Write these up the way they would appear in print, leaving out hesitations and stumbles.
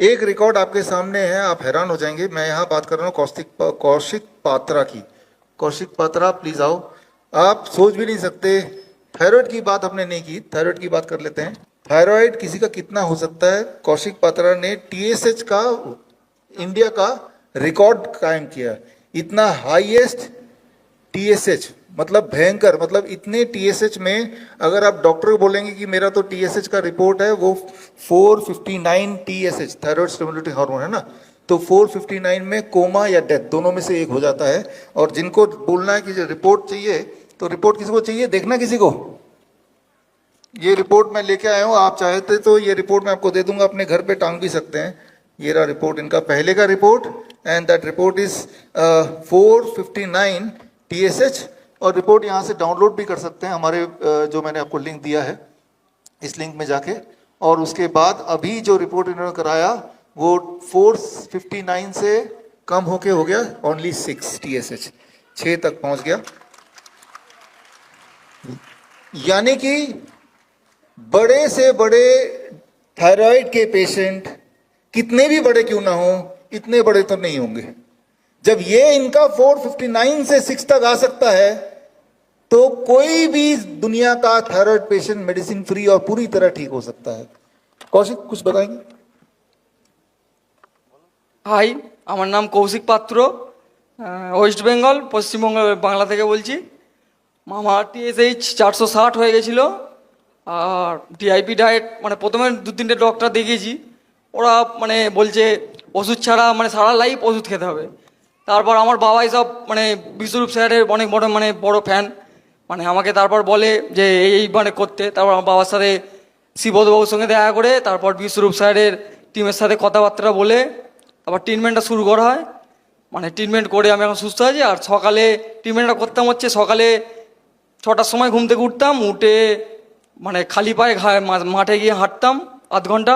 एक रिकॉर्ड आपके सामने है, आप हैरान हो जाएंगे। मैं यहाँ बात कर रहा हूँ कौशिक पात्रा की। कौशिक पात्रा प्लीज आओ। आप सोच भी नहीं सकते, थायराइड की बात हमने नहीं की, थायराइड की बात कर लेते हैं। थायराइड किसी का कितना हो सकता है, कौशिक पात्रा ने टीएसएच का इंडिया का रिकॉर्ड कायम किया। इतना हाईएस्ट टीएसएच, मतलब भयंकर, मतलब इतने टीएसएच में अगर आप डॉक्टर को बोलेंगे कि मेरा तो टीएसएच का रिपोर्ट है वो 459 टीएसएच, थायराइड स्टिमुलेटिंग हार्मोन है ना, तो 459 में कोमा या डेथ दोनों में से एक हो जाता है। और जिनको बोलना है कि जो रिपोर्ट चाहिए, तो रिपोर्ट किसी को चाहिए, देखना किसी को। ये रिपोर्ट मैं लेके आया हूँ, आप चाहते तो ये रिपोर्ट मैं आपको दे दूंगा, अपने घर पे टांग भी सकते हैं। ये रहा रिपोर्ट, इनका पहले का report, and that report is 459 TSH. और रिपोर्ट यहाँ से डाउनलोड भी कर सकते हैं, हमारे जो मैंने आपको लिंक दिया है इस लिंक में जाके। और उसके बाद अभी जो रिपोर्ट इन्होंने कराया वो 459 से कम होके हो गया ओनली 6 टीएसएच, 6 तक पहुंच गया। यानी कि बड़े से बड़े थायराइड के पेशेंट कितने भी बड़े क्यों ना हो, इतने बड़े तो नहीं होंगे। जब ये इनका 459 से 6 तक आ सकता है, तो कोई भी दुनिया का थायराइड पेशेंट मेडिसिन फ्री और पूरी तरह ठीक हो सकता है। कौशिक कुछ बताएंगे? হাই, আমার নাম কৌশিক পাত্র, ওয়েস্ট বেঙ্গল পশ্চিমবঙ্গ বাংলা থেকে বলছি। আমার টিএসএইচ 460 হয়ে গেছিল। আর ডিআইপি ডায়েট মানে প্রথমে 2-3টে ডক্টর দেখিয়েছি, ওরা মানে বলছে ওষুধ ছাড়া মানে সারা লাইফ ওষুধ খেতে হবে। তারপর আমার বাবা এইসব মানে বিশ্বরূপ স্যারের অনেক বড় মানে বড় ফ্যান, মানে আমাকে তারপর বলে যে এই মানে করতে। তারপর আমার বাবার সাথে শিববাবুর সঙ্গে দেখা করে তারপর বিশ্বরূপ স্যারের টিমের সাথে কথাবার্তা বলে আবার ট্রিটমেন্টটা শুরু করা হয়। মানে ট্রিটমেন্ট করে আমি এখন সুস্থ আছি। আর সকালে ট্রিটমেন্টটা করতাম হচ্ছে সকালে 6টার সময় ঘুম থেকে উঠতাম, উঠে মানে খালি পায়ে মাঠে গিয়ে হাঁটতাম আধ ঘন্টা,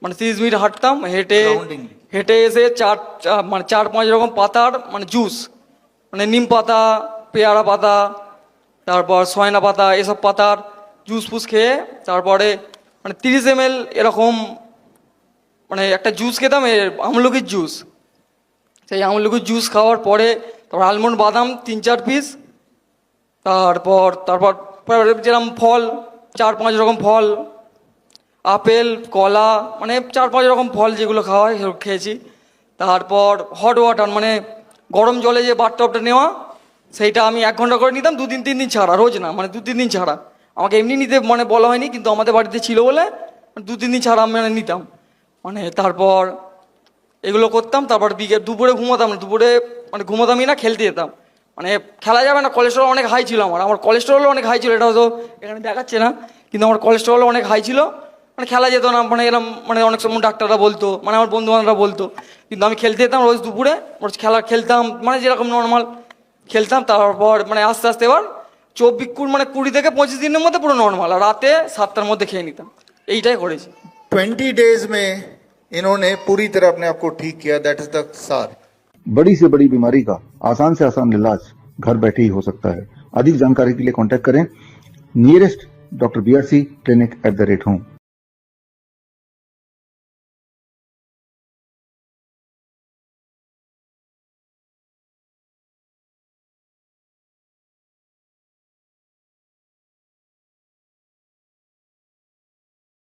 মানে 30 মিনিট হাঁটতাম। হেঁটে এসে মানে 4-5 রকম পাতার মানে জুস, মানে নিম পাতা, পেয়ারা পাতা, তারপর সয়না পাতা, এসব পাতার জুস ফুস খেয়ে তারপরে মানে 30 ml এরকম মানে একটা জুস খেতাম, আমলকির জুস। সেই আমলকির জুস খাওয়ার পরে তারপর আলমন্ড বাদাম 3-4 পিস, তারপর তারপর যেরকম ফল 4-5 রকম ফল, আপেল, কলা, মানে 4-5 রকম ফল যেগুলো খাওয়া হয় সেগুলো খেয়েছি। তারপর হট ওয়াটার মানে গরম জলে যে বাথটবটা নেওয়া, সেইটা আমি 1 ঘন্টা করে নিতাম, 2-3 দিন ছাড়া, রোজ না, মানে 2-3 দিন ছাড়া। আমাকে এমনি নিতে মানে বলা হয়নি, কিন্তু আমাদের বাড়িতে ছিল বলে 2-3 দিন ছাড়া আমি মানে নিতাম। মানে তারপর এগুলো করতাম। তারপর দুপুরে ঘুমাতাম না, দুপুরে মানে ঘুমাতামই না, খেলতে যেতাম। মানে খেলা যাবে না, কোলেস্টেরল অনেক হাই ছিল আমার কোলেস্টেরলও অনেক হাই ছিল, এটা হয়তো এখানে দেখাচ্ছে না, কিন্তু আমার কোলেস্টেরল অনেক হাই ছিল। মানে খেলা যেত না, মানে এরকম মানে অনেক সময় ডাক্তাররা বলতো, মানে আমার বন্ধু বান্ধবরা বলতো, কিন্তু আমি খেলতে যেতাম রোজ দুপুরে, রোজ খেলতাম, মানে যেরকম নর্মাল খেলতাম। তারপর মানে আস্তে আস্তে এবার 20 থেকে 25 দিনের মধ্যে পুরো নর্মাল, আর রাতে 7টার মধ্যে খেয়ে নিতাম। এইটাই করেছি। 20 डेज में इन्होंने पूरी तरह अपने आप को ठीक किया, दैट इज द सार। बड़ी से बड़ी बीमारी का आसान से आसान इलाज घर बैठे ही हो सकता है। अधिक जानकारी के लिए कांटेक्ट करें nearest doctor BRC clinic @ home.